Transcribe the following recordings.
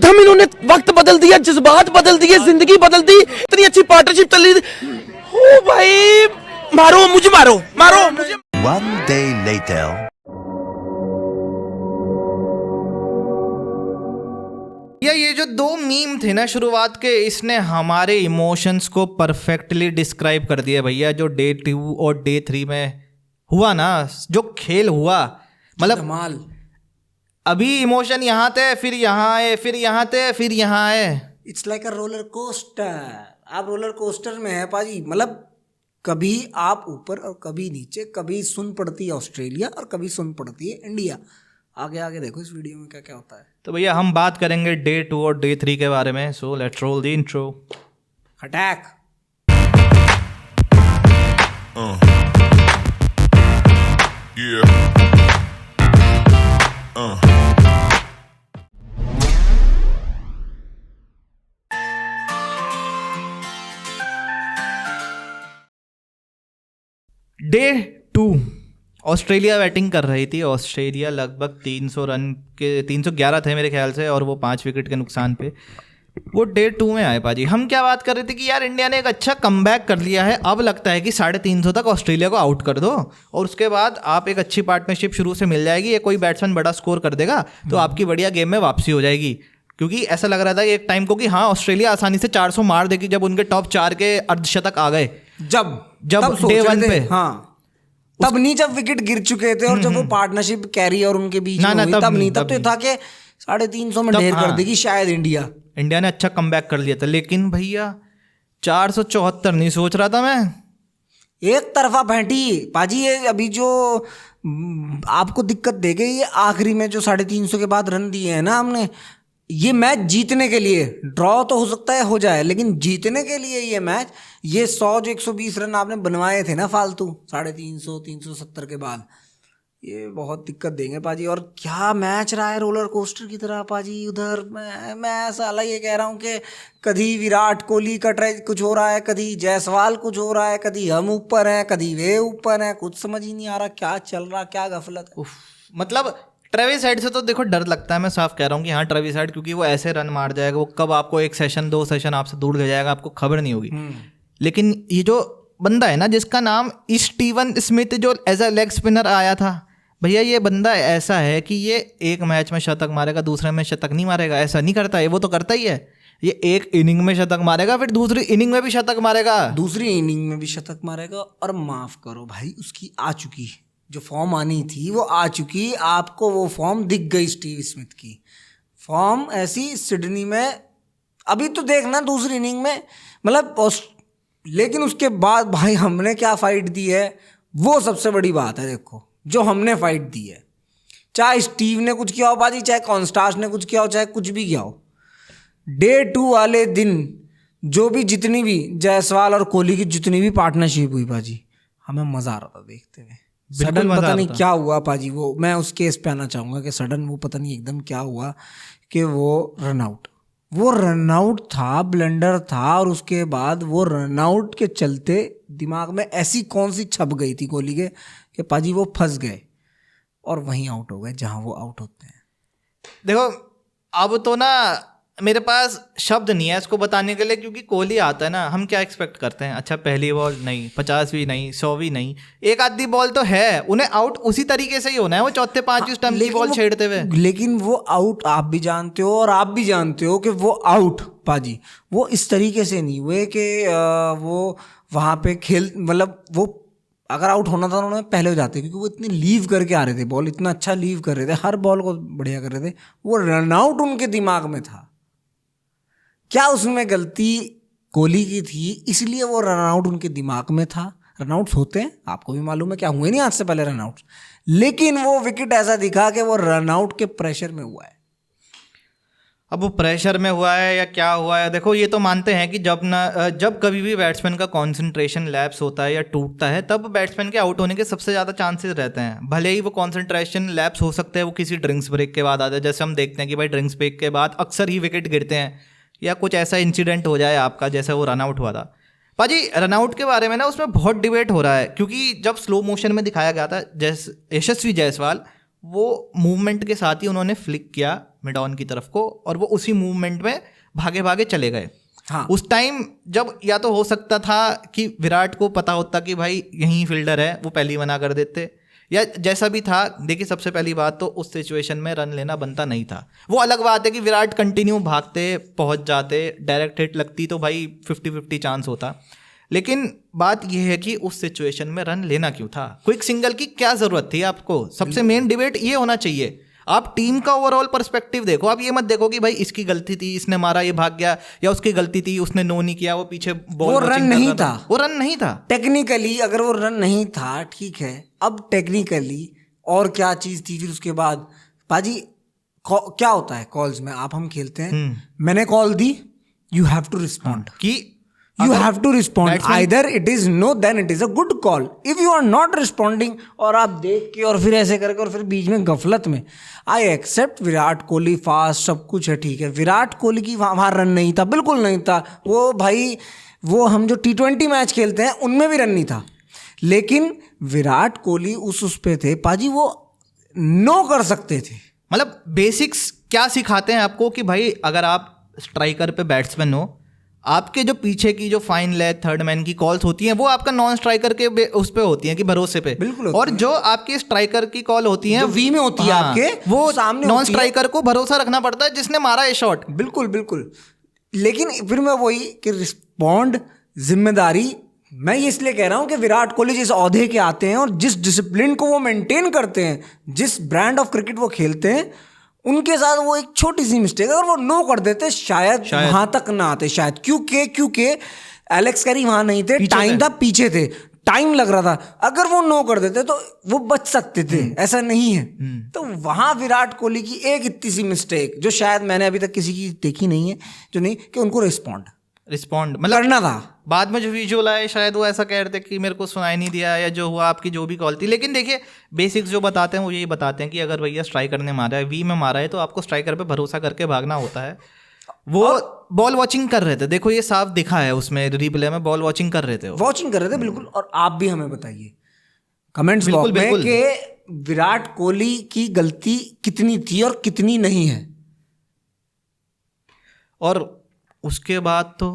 प्रथम इन्होंने वक्त बदल दिया, जज्बात बदल दिए, जिंदगी बदल दी, इतनी अच्छी पार्टनरशिप चली। ओ भाई मारो मुझे, मारो मारो मुझे। One day later. ये जो दो मीम थे ना शुरुआत के, इसने हमारे इमोशंस को परफेक्टली डिस्क्राइब कर दिया भैया। जो डे 2 और डे 3 में हुआ ना, जो खेल हुआ, मतलब कमाल। अभी इमोशन यहाँ थे, फिर यहाँ आए, फिर यहाँ थे, फिर यहाँ आए। It's like a roller coaster. आप रोलर कोस्टर में है पाजी, मतलब कभी आप ऊपर और कभी नीचे, कभी सुन पड़ती है ऑस्ट्रेलिया और कभी सुन पड़ती है इंडिया। आगे आगे देखो इस वीडियो में क्या क्या होता है। तो भैया हम बात करेंगे डे 2 और डे 3 के बारे में। So let's roll the intro. Attack. Day 2 Australia batting कर रही थी। ऑस्ट्रेलिया लगभग 300 रन के 311 थे मेरे ख्याल से, और वो 5 विकेट के नुकसान पे वो डे 2 में आए पाजी। हम क्या बात कर रहे थे कि यार इंडिया ने एक अच्छा कमबैक कर लिया है, अब लगता है कि 350 तक ऑस्ट्रेलिया को आउट कर दो और उसके बाद आप एक अच्छी पार्टनरशिप शुरू से मिल जाएगी, या कोई बैट्समैन बड़ा स्कोर कर देगा तो आपकी बढ़िया गेम में वापसी हो जाएगी। क्योंकि ऐसा लग रहा था एक टाइम को कि हाँ ऑस्ट्रेलिया आसानी से 400 मार देगी जब उनके टॉप 4 के अर्धशतक आ गए, जब डे 1 पे। हाँ तब नहीं, जब विकेट गिर चुके थे और जब वो पार्टनरशिप कैरी और उनके बीच में हुई, तब नहीं। तब तो था कि 350 में ढेर कर देगी शायद इंडिया ने अच्छा कमबैक कर लिया था। लेकिन भैया 474 नहीं सोच रहा था मैं। एक तरफा फेंटी पाजी। ये अभी जो आपको दिक्कत दे गई, ये आखिरी में जो 350 के बाद रन दिए हैं ना हमने, ये मैच जीतने के लिए, ड्रॉ तो हो सकता है हो जाए, लेकिन जीतने के लिए ये मैच, ये 100 जो 120 रन आपने बनवाए थे ना फालतू 350 370 के बाद, ये बहुत दिक्कत देंगे पाजी। और क्या मैच रहा है रोलर कोस्टर की तरह पाजी। उधर मैं साला ये कह रहा हूँ कि कभी विराट कोहली का ट्रेज कुछ हो रहा है, कभी जायसवाल कुछ हो रहा है, कभी हम ऊपर हैं, कभी वे ऊपर हैं, कुछ समझ ही नहीं आ रहा क्या चल रहा, क्या गफलत है। मतलब ट्रेविस हेड से तो देखो डर लगता है, मैं साफ कह रहा हूँ कि हाँ ट्रेविस हेड, क्योंकि वो ऐसे रन मार जाएगा, वो कब आपको 1 सेशन 2 सेशन आपसे दूर ले जाएगा आपको खबर नहीं होगी। लेकिन ये जो बंदा है ना जिसका नाम स्टीवन स्मिथ, जो एज अ लेग स्पिनर आया था भैया, ये बंदा ऐसा है कि ये एक मैच में शतक मारेगा, दूसरे में शतक नहीं मारेगा, ऐसा नहीं करता है। वो तो करता ही है, ये एक इनिंग में शतक मारेगा, फिर दूसरी इनिंग में भी शतक मारेगा, दूसरी इनिंग में भी शतक मारेगा। और माफ करो भाई, उसकी आ चुकी जो फॉर्म आनी थी वो आ चुकी। आपको वो फॉर्म दिख गई स्टीव स्मिथ की फॉर्म ऐसी सिडनी में। अभी तो देखना दूसरी इनिंग में, मतलब लेकिन उसके बाद भाई हमने क्या फाइट दी है, वो सबसे बड़ी बात है। देखो जो हमने फाइट दी है, चाहे स्टीव ने कुछ किया हो बाजी, चाहे कॉन्स्टार्च ने कुछ किया हो, चाहे कुछ भी किया हो, डे 2 वाले दिन जो भी जितनी भी जायसवाल और कोहली की जितनी भी पार्टनरशिप हुई बाजी, हमें मजा आ रहा था देखते हुए। सडन पता नहीं क्या हुआ पाजी, वो मैं उस केस पे आना चाहूँगा कि सडन वो पता नहीं एकदम क्या हुआ कि वो रन आउट था, ब्लंडर था, और उसके बाद वो रन आउट के चलते दिमाग में ऐसी कौन सी छप गई थी कोहली के कि पाजी वो फंस गए और वहीं आउट हो गए जहां वो आउट होते हैं। देखो अब तो ना मेरे पास शब्द नहीं है इसको बताने के लिए, क्योंकि कोहली आता है ना, हम क्या एक्सपेक्ट करते हैं, अच्छा पहली बॉल नहीं, 50वीं नहीं, 100वीं नहीं, एक आधी बॉल तो है, उन्हें आउट उसी तरीके से ही होना है, वो चौथे 5वें स्टंप की बॉल छेड़ते हुए। लेकिन वो आउट आप भी जानते हो और आप भी जानते हो कि वो आउट पाजी वो इस तरीके से नहीं हुए कि वो वहाँ पे खेल, मतलब वो अगर आउट होना था उन्होंने पहले हो जाते, क्योंकि वो इतनी लीव करके आ रहे थे, बॉल इतना अच्छा लीव कर रहे थे, हर बॉल को बढ़िया कर रहे थे। वो रन आउट उनके दिमाग में था। क्या उसमें गलती कोहली की थी, इसलिए वो रन आउट उनके दिमाग में था। रन आउट्स होते हैं, आपको भी मालूम है, क्या हुए नहीं आज से पहले रन आउट्स, लेकिन वो विकेट ऐसा दिखा कि वो रन आउट के प्रेशर में हुआ है। अब वो प्रेशर में हुआ है या क्या हुआ है, देखो ये तो मानते हैं कि जब कभी भी बैट्समैन का कंसंट्रेशन लैप्स होता है या टूटता है, तब बैट्समैन के आउट होने के सबसे ज़्यादा चांसेस रहते हैं। भले ही वो कंसंट्रेशन लैप्स हो सकते हैं वो किसी ड्रिंक्स ब्रेक के बाद आता है, जैसे हम देखते हैं कि भाई ड्रिंक्स ब्रेक के बाद अक्सर ही विकेट गिरते हैं, या कुछ ऐसा इंसिडेंट हो जाए आपका जैसे वो रनआउट हुआ था। पाजी रनआउट के बारे में ना उसमें बहुत डिबेट हो रहा है, क्योंकि जब स्लो मोशन में दिखाया गया था यशस्वी जायसवाल, वो मूवमेंट के साथ ही उन्होंने फ्लिक किया, मिड ऑन की तरफ को, और वो उसी मूवमेंट में भागे भागे चले गए। हाँ। उस टाइम जब या तो हो सकता था कि विराट को पता होता कि भाई यहीं फील्डर है, वो पहले ही मना कर देते, या जैसा भी था। देखिए सबसे पहली बात तो उस सिचुएशन में रन लेना बनता नहीं था। वो अलग बात है कि विराट कंटिन्यू भागते पहुंच जाते, डायरेक्ट हिट लगती तो भाई 50-50 चांस होता, लेकिन बात यह है कि उस सिचुएशन में रन लेना क्यों था? क्विक सिंगल की क्या ज़रूरत थी आपको? सबसे मेन डिबेट ये होना चाहिए। आप टीम का ओवरऑल पर्सपेक्टिव देखो, आप ये मत देखो कि भाई इसकी गलती थी, इसने मारा ये भाग गया, या उसकी गलती थी उसने नो नहीं किया, वो पीछे बॉल वो रन नहीं था। वो रन नहीं था। टेक्निकली अगर वो रन नहीं था ठीक है, अब टेक्निकली और क्या चीज थी फिर उसके बाद? पाजी क्या होता है कॉल्स में, आप हम खेलते हैं, मैंने कॉल दी, यू हैव टू रिस्पॉन्ड, कि you have to respond, either it is no then it is a good call, if you are not responding और आप देख के और फिर ऐसे करके और फिर बीच में गफलत में, I accept Virat Kohli fast सब कुछ है ठीक है, विराट कोहली की वहाँ रन नहीं था, बिल्कुल नहीं था। वो भाई वो हम जो T20 मैच खेलते हैं उनमें भी रन नहीं था, लेकिन विराट कोहली उस पे थे पाजी, वो नो कर सकते थे। मतलब बेसिक्स क्या सिखाते हैं आपको कि भाई अगर आप स्ट्राइकर पे बैट्समैन हो, आपके जो पीछे की जो फाइन लेग थर्ड मैन की कॉल्स होती हैं वो आपका नॉन स्ट्राइकर के उस पे होती हैं कि भरोसे पे, बिल्कुल, और जो आपकी स्ट्राइकर की कॉल होती हैं जो वी में होती है आपके, वो सामने नॉन स्ट्राइकर को भरोसा रखना पड़ता है जिसने मारा है शॉट। बिल्कुल बिल्कुल, लेकिन फिर मैं वही कि रिस्पॉन्ड जिम्मेदारी, मैं ये इसलिए कह रहा हूं कि विराट कोहली जिस ओहदे के आते हैं और जिस डिसिप्लिन को वो मेंटेन करते हैं, जिस ब्रांड ऑफ क्रिकेट वो खेलते हैं, उनके साथ वो एक छोटी सी मिस्टेक, अगर वो नो कर देते शायद वहां तक ना आते, शायद क्योंकि एलेक्स कैरी वहां नहीं थे, टाइम था, पीछे थे, टाइम लग रहा था, अगर वो नो कर देते तो वो बच सकते थे, ऐसा नहीं है। तो वहां विराट कोहली की एक इतनी सी मिस्टेक जो शायद मैंने अभी तक किसी की देखी नहीं है, जो नहीं कि उनको रिस्पॉन्ड मतलब करना था। बाद में जो विजुअल आए शायद वो ऐसा कह रहे थे कि मेरे को सुनाई नहीं दिया, या जो हुआ आपकी जो भी कॉल थी। लेकिन देखिए बेसिक्स जो बताते हैं वो यही बताते हैं कि अगर भैया स्ट्राइकर ने मारा है, वी में मारा है, तो आपको स्ट्राइकर पे भरोसा करके भागना होता है। वो बॉल वॉचिंग कर रहे थे, देखो ये साफ दिखा है उसमें रिप्ले में, बॉल वॉचिंग कर रहे थे, वॉचिंग कर रहे थे बिल्कुल। और आप भी हमें बताइए कमेंट्स बॉक्स में कि विराट कोहली की गलती कितनी थी और कितनी नहीं है। और उसके बाद तो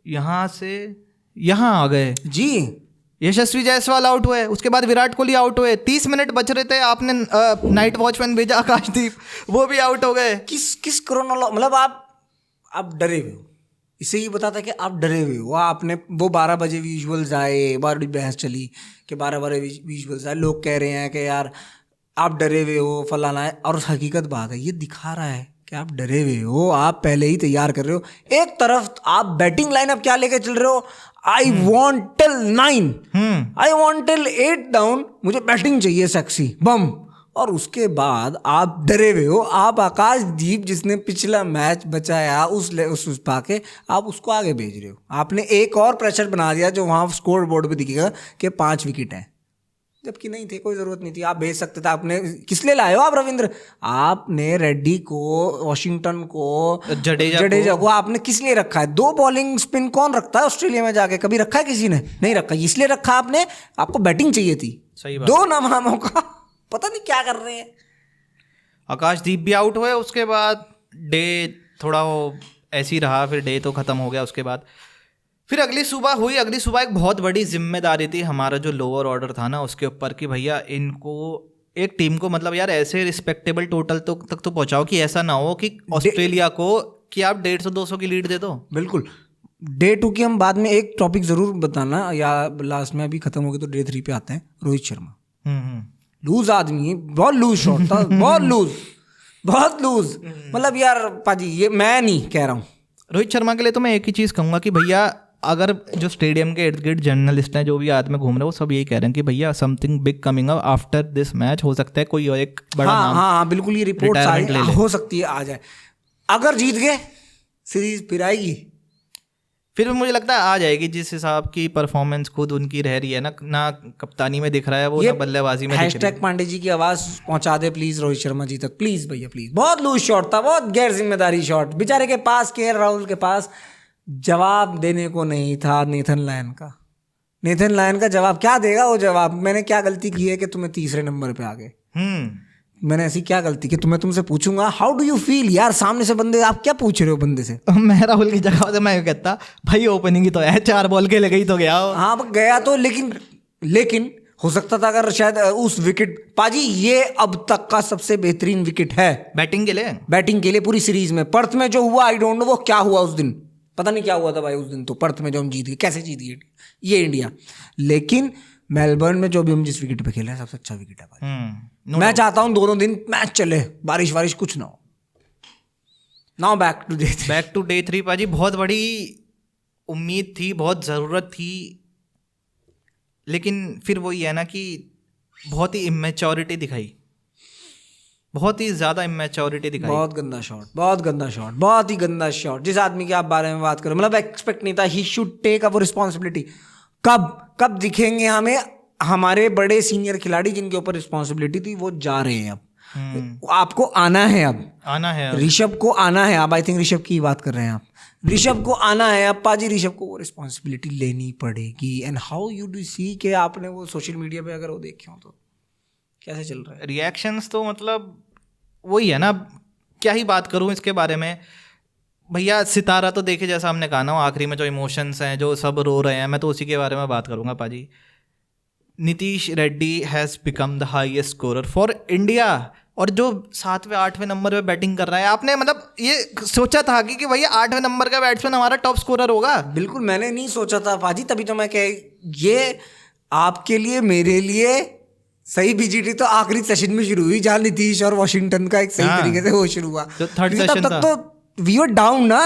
यहाँ से यहाँ आ गए जी, यशस्वी जायसवाल आउट हुए, उसके बाद विराट कोहली आउट हुए, 30 मिनट बच रहे थे, आपने नाइट वॉचमैन भेजा आकाशदीप, वो भी आउट हो गए। किस कोरोना, मतलब आप डरे हुए हो, इससे ये बताता है कि आप डरे हुए हो। आपने वो 12 बजे विजुअल्स आए, बड़ी बहस चली कि 12 विजुअल्स आए, लोग कह रहे हैं कि यार आप डरे हुए हो फलाना है, और हकीकत बात है ये दिखा रहा है कि आप डरे हुए हो, आप पहले ही तैयार कर रहे हो। एक तरफ आप बैटिंग लाइनअप क्या लेके चल रहे हो, I want till 9, I want till 8 down, मुझे बैटिंग चाहिए सेक्सी बम। और उसके बाद आप डरे हुए हो, आप आकाशदीप जिसने पिछला मैच बचाया उस पाके आप उसको आगे भेज रहे हो। आपने एक और प्रेशर बना दिया जो वहाँ स्कोर बोर्ड पे दिखेगा कि 5 विकेट हैं, जबकि नहीं थे, कोई ज़रूरत नहीं थी, आप भेज सकते थे। आपने किस लिए लाए हो आप रविंद्र, आपने रेड्डी को, वॉशिंगटन को, जडेजा को आपने किस लिए रखा है? 2 बॉलिंग स्पिन कौन रखता है ऑस्ट्रेलिया में जाके, कभी रखा है किसी ने? नहीं रखा, इसलिए रखा आपने, आपको बैटिंग चाहिए थी। सही बात। 2 नामों का पता नहीं क्या कर रहे हैं। आकाशदीप भी आउट हुए, उसके बाद डे थोड़ा वो ऐसे ही रहा, फिर डे तो ख़त्म हो गया। उसके बाद फिर अगली सुबह हुई। अगली सुबह एक बहुत बड़ी जिम्मेदारी थी हमारा जो लोअर ऑर्डर था ना उसके ऊपर, कि भैया इनको एक टीम को मतलब यार ऐसे रिस्पेक्टेबल टोटल तक तो पहुंचाओ कि ऐसा ना हो कि ऑस्ट्रेलिया को कि आप 150-200 की लीड दे दो। बिल्कुल। डे 2 की हम बाद में एक टॉपिक ज़रूर बताना, या लास्ट में अभी ख़त्म हो गया तो डे 3 पे आते हैं। रोहित शर्मा लूज आदमी है, बहुत लूज शॉट था, बहुत लूज। मतलब यार पाजी ये मैं नहीं कह रहा हूँ। रोहित शर्मा के लिए तो मैं एक ही चीज़ कहूँगा कि भैया अगर जो स्टेडियम के इर्द गिर्द जर्नलिस्ट हैं जो भी आदमी में घूम रहे हैं वो सब यही कह रहे हैं कि भैया something big coming up after this match, हो सकता है कोई और एक बड़ा नाम, हाँ बिल्कुल, ये रिपोर्ट हो सकती है आ जाए। अगर जीत गए सीरीज फिर आएगी, फिर मुझे लगता है आ जाएगी। जिस हिसाब की परफॉर्मेंस खुद उनकी रह रही है ना कप्तानी में दिख रहा है वो, ना बल्लेबाजी में दिख रही है। पांडे जी की आवाज पहुंचा दे प्लीज रोहित शर्मा जी तक, प्लीज भैया प्लीज। बहुत लूज शॉट था, बहुत गैर जिम्मेदारी शॉट, बेचारे के पास, केएल राहुल के पास जवाब देने को नहीं था। नेथन लायन का जवाब क्या देगा वो? जवाब मैंने क्या गलती की है कि तुम्हें तीसरे नंबर पे आ गए? मैंने ऐसी क्या गलती की? मैं तुमसे पूछूंगा हाउ डू यू फील यार, सामने से बंदे, आप क्या पूछ रहे हो बंदे से? मैं राहुल की जगह से मैं ये कहता भाई ओपनिंग ही तो है, 4 बॉल खेले गई तो गया हो। हाँ गया तो, लेकिन हो सकता था अगर शायद उस विकेट, पाजी ये अब तक का सबसे बेहतरीन विकेट है बैटिंग के लिए, बैटिंग के लिए पूरी सीरीज में। पर्थ में जो हुआ आई डोंट नो वो क्या हुआ उस दिन, पता नहीं क्या हुआ था भाई उस दिन। तो पर्थ में जो हम जीत गए, कैसे जीत गए ये इंडिया, लेकिन मेलबर्न में जो भी हम जिस विकेट पे खेले हैं सबसे अच्छा विकेट है भाई। मैं चाहता हूँ दोनों दिन मैच चले, बारिश वारिश कुछ ना हो। नाउ बैक टू डे 3 पाजी। बहुत बड़ी उम्मीद थी, बहुत ज़रूरत थी, लेकिन फिर वही है ना कि बहुत ही इमेच्योरिटी दिखाई, बहुत ही ज़्यादा इमेच्योरिटी दिखाई। बहुत गंदा शॉट, बहुत गंदा शॉट, बहुत ही गंदा शॉट। जिस आदमी के आप बारे में बात करो, मतलब एक्सपेक्ट नहीं था he should take up responsibility. कब दिखेंगे हमें हमारे बड़े सीनियर खिलाड़ी जिनके ऊपर रिस्पॉन्सिबिलिटी थी, वो जा रहे हैं अब। आपको आना है अब। ऋषभ को आना है अब। आई थिंक ऋषभ की बात कर रहे हैं आप। ऋषभ को आना है अब पाजी, ऋषभ को वो रिस्पॉन्सिबिलिटी लेनी पड़ेगी। And how you do see के आपने वो सोशल मीडिया पे अगर वो देखे हो तो कैसे चल रहा है रिएक्शंस, तो मतलब वही है ना, क्या ही बात करूं इसके बारे में भैया। सितारा तो देखे, जैसा हमने कहा ना, आखिरी में जो इमोशंस हैं, जो सब रो रहे हैं, मैं तो उसी के बारे में बात करूंगा पाजी। Nitish Reddy has become the highest scorer for India, और जो 7वें 8वें नंबर पे बैटिंग कर रहा है, आपने मतलब ये सोचा था कि भैया 8वें नंबर का बैट्समैन हमारा टॉप स्कोरर होगा? बिल्कुल मैंने नहीं सोचा था पाजी, तभी तो मैं ये आपके लिए मेरे लिए सही बीजीटी तो आखिरी सेशन में शुरू हुई, जहाँ नीतीश और वॉशिंगटन का एक सही तरीके से वो शुरू हुआ। तो थर्ड सेशन तब तक तो वी वर डाउन ना,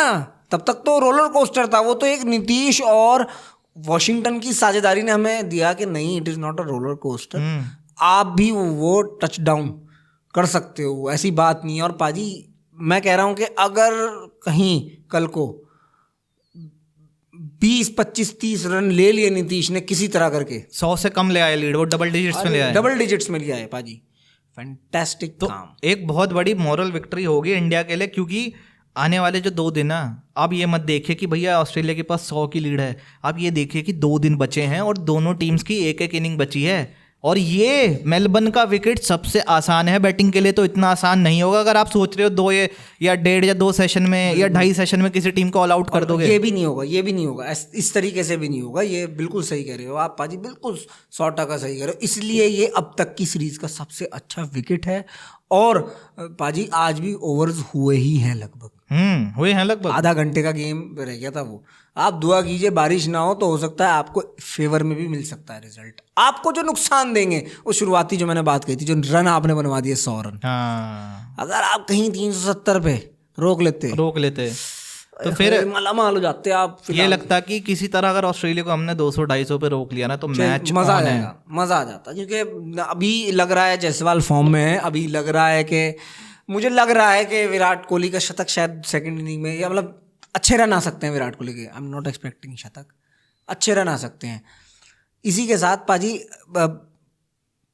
तब तक तो रोलर कोस्टर था वो। तो एक नीतीश और वॉशिंगटन की साझेदारी ने हमें दिया कि नहीं, it is not a roller coaster, आप भी वो टच डाउन कर सकते हो, ऐसी बात नहीं है। और पाजी मैं कह रहा हूं कि अगर कहीं कल को 20, 25, 30 रन ले लिए नीतीश ने किसी तरह करके, 100 से कम ले आए लीड, वो डबल डिजिट्स में ले आए, डबल डिजिट्स में लिया है पाजी, फैंटास्टिक। तो एक बहुत बड़ी मॉरल विक्ट्री होगी इंडिया के लिए, क्योंकि आने वाले जो 2 दिन ना, आप ये मत देखिए कि भैया ऑस्ट्रेलिया के पास 100 की लीड है, आप ये देखिए कि 2 दिन बचे हैं और दोनों टीम्स की एक इनिंग बची है। और ये मेलबर्न का विकेट सबसे आसान है बैटिंग के लिए, तो इतना आसान नहीं होगा अगर आप सोच रहे हो 2 या 1.5 या 2 सेशन में या 2.5 सेशन में किसी टीम को ऑल आउट कर दोगे। ये भी नहीं होगा, इस तरीके से भी नहीं होगा। ये बिल्कुल सही कह रहे हो आप पाजी, बिल्कुल 100% सही कह रहे हो। इसलिए ये अब तक की सीरीज का सबसे अच्छा विकेट है। और पाजी आज भी ओवर्स हुए ही हैं लगभग, हुए हैं लगभग, आधा घंटे का गेम रह गया था वो। आप दुआ कीजिए बारिश ना हो, तो हो सकता है आपको फेवर में भी मिल सकता है रिजल्ट। आपको जो नुकसान देंगे वो शुरुआती जो मैंने बात कही थी, जो रन आपने बनवा दिए 100 रन, अगर आप कहीं 370 पे रोक लेते तो फिर मालामाल हो जाते आप। ये लगता कि किसी तरह अगर ऑस्ट्रेलिया को हमने 200-250 पे रोक लिया ना, तो मैच मजा आ जाता। क्योंकि अभी लग रहा है जायसवाल फॉर्म में है, अभी लग रहा है कि मुझे लग रहा है कि विराट कोहली का शतक शायद सेकंड इनिंग में, या मतलब अच्छे रन आ सकते हैं विराट कोहली के। आई एम नॉट एक्सपेक्टिंग शतक, अच्छे रन आ सकते हैं। इसी के साथ पाजी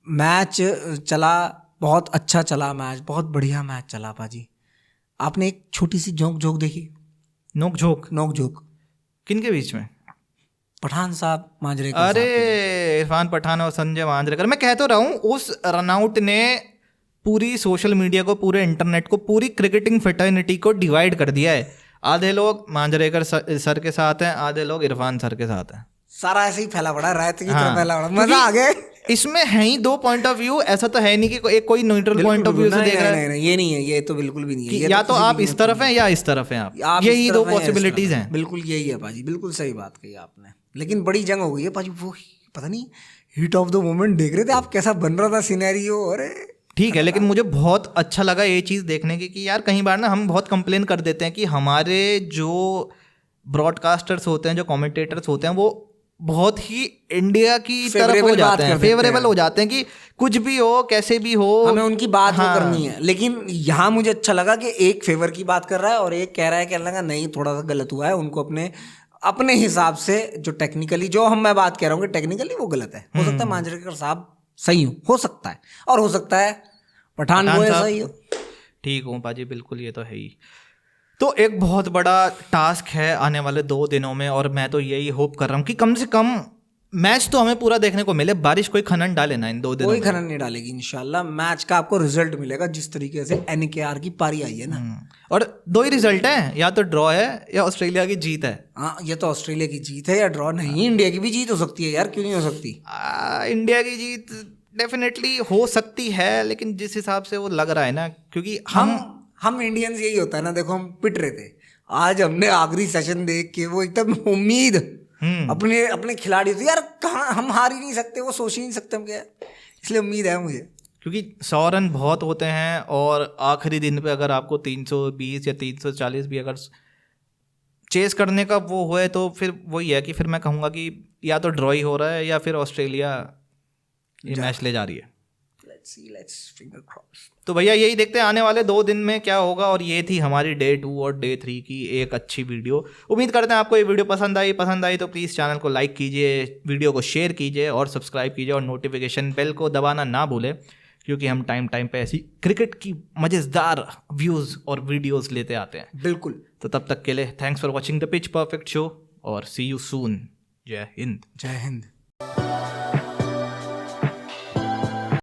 मैच चला, बहुत अच्छा चला मैच, बहुत बढ़िया मैच चला पाजी। आपने एक छोटी सी जोक देखी? नोक झोंक किन के बीच में? पठान साहब मांजरेकर। अरे इरफान पठान और संजय मांजरेकर। मैं कह तो रहा हूँ, उस रनआउट ने पूरी सोशल मीडिया को, पूरे इंटरनेट को, पूरी क्रिकेटिंग फ्रेटर्निटी को डिवाइड कर दिया है। आधे लोग मांजरेकर सर के साथ हैं, आधे लोग इरफान सर के साथ हैं। सारा ऐसे ही फैला पड़ा, रायत की तरह फैला पड़ा। मजा आ गया। इसमें है ही 2 पॉइंट ऑफ व्यू, ऐसा तो है नहीं कि एक कोई न्यूट्रल पॉइंट ऑफ व्यू से देख रहा है। ये नहीं है, ये तो बिल्कुल भी नहीं है। या तो आप इस तरफ हैं या इस तरफ हैं, आप यही 2 पॉसिबिलिटीज हैं। बिल्कुल यही है पाजी, बिल्कुल सही बात कही आपने। लेकिन बड़ी जंग हो गई है पाजी, वो पता नहीं हिट ऑफ द मोमेंट देख रहे थे आप, कैसा बन रहा था सिनेरियो। अरे ठीक है, लेकिन मुझे बहुत अच्छा लगा ये चीज़ देखने की कि यार कई बार ना हम बहुत कंप्लेन कर देते हैं कि हमारे जो ब्रॉडकास्टर्स होते हैं, जो कमेंटेटर्स होते हैं, वो बहुत ही इंडिया की तरफ हो जाते हैं, फेवरेबल हो जाते हैं कि कुछ भी हो, कैसे भी हो, हमें उनकी बात करनी है। लेकिन यहाँ मुझे अच्छा लगा कि एक फेवर की बात कर रहा है और एक कह रहा है कि लगा नहीं थोड़ा सा गलत हुआ है, उनको अपने हिसाब से जो टेक्निकली, जो मैं बात कह रहा हूँ कि टेक्निकली वो गलत है। हो सकता है मांजरेकर साहब सही हो सकता है, और हो सकता है पठान वो सही हो। ठीक हूँ पाजी, बिल्कुल, ये तो है ही। तो एक बहुत बड़ा टास्क है आने वाले 2 दिनों में, और मैं तो यही होप कर रहा हूँ कि कम से कम मैच तो हमें पूरा देखने को मिले, बारिश कोई खनन डाले ना इन 2 दिनों कोई में। खनन नहीं डालेगी इंशाल्लाह। मैच का आपको रिजल्ट मिलेगा जिस तरीके से NKR की पारी आई है ना। और 2 ही रिजल्ट है, या तो ड्रॉ है या ऑस्ट्रेलिया की जीत है। हाँ, ये तो ऑस्ट्रेलिया की जीत है या ड्रॉ नहीं, इंडिया की भी जीत हो सकती है यार, क्यों नहीं हो सकती। इंडिया की जीत डेफिनेटली हो सकती है, लेकिन जिस हिसाब से वो लग रहा है ना, क्योंकि हम इंडियंस यही होता है ना, देखो हम पिट रहे थे, आज हमने आखिरी सेशन देख के वो एकदम उम्मीद अपने खिलाड़ी थी यार, कहाँ हम हार ही नहीं सकते, वो सोच ही नहीं सकते हम क्या, इसलिए उम्मीद है मुझे। क्योंकि 100 रन बहुत होते हैं, और आखिरी दिन पे अगर आपको 320 या 340 भी अगर चेस करने का वो हुए, तो फिर वही है कि फिर मैं कहूँगा कि या तो ड्रॉ ही हो रहा है या फिर ऑस्ट्रेलिया ये मैच ले जा रही है। Let's finger cross। तो भैया यही देखते हैं आने वाले 2 दिन में क्या होगा। और ये थी हमारी डे 2 और डे 3 की एक अच्छी वीडियो। उम्मीद करते हैं आपको ये वीडियो पसंद आई तो प्लीज़ चैनल को लाइक कीजिए, वीडियो को शेयर कीजिए और सब्सक्राइब कीजिए, और नोटिफिकेशन बेल को दबाना ना भूलें, क्योंकि हम टाइम पे ऐसी क्रिकेट की मज़ेदार व्यूज़ और वीडियोज़ लेते आते हैं। बिल्कुल। तो तब तक के लिए thanks for watching the pitch perfect show, और सी यू सून। जय हिंद। जय हिंद।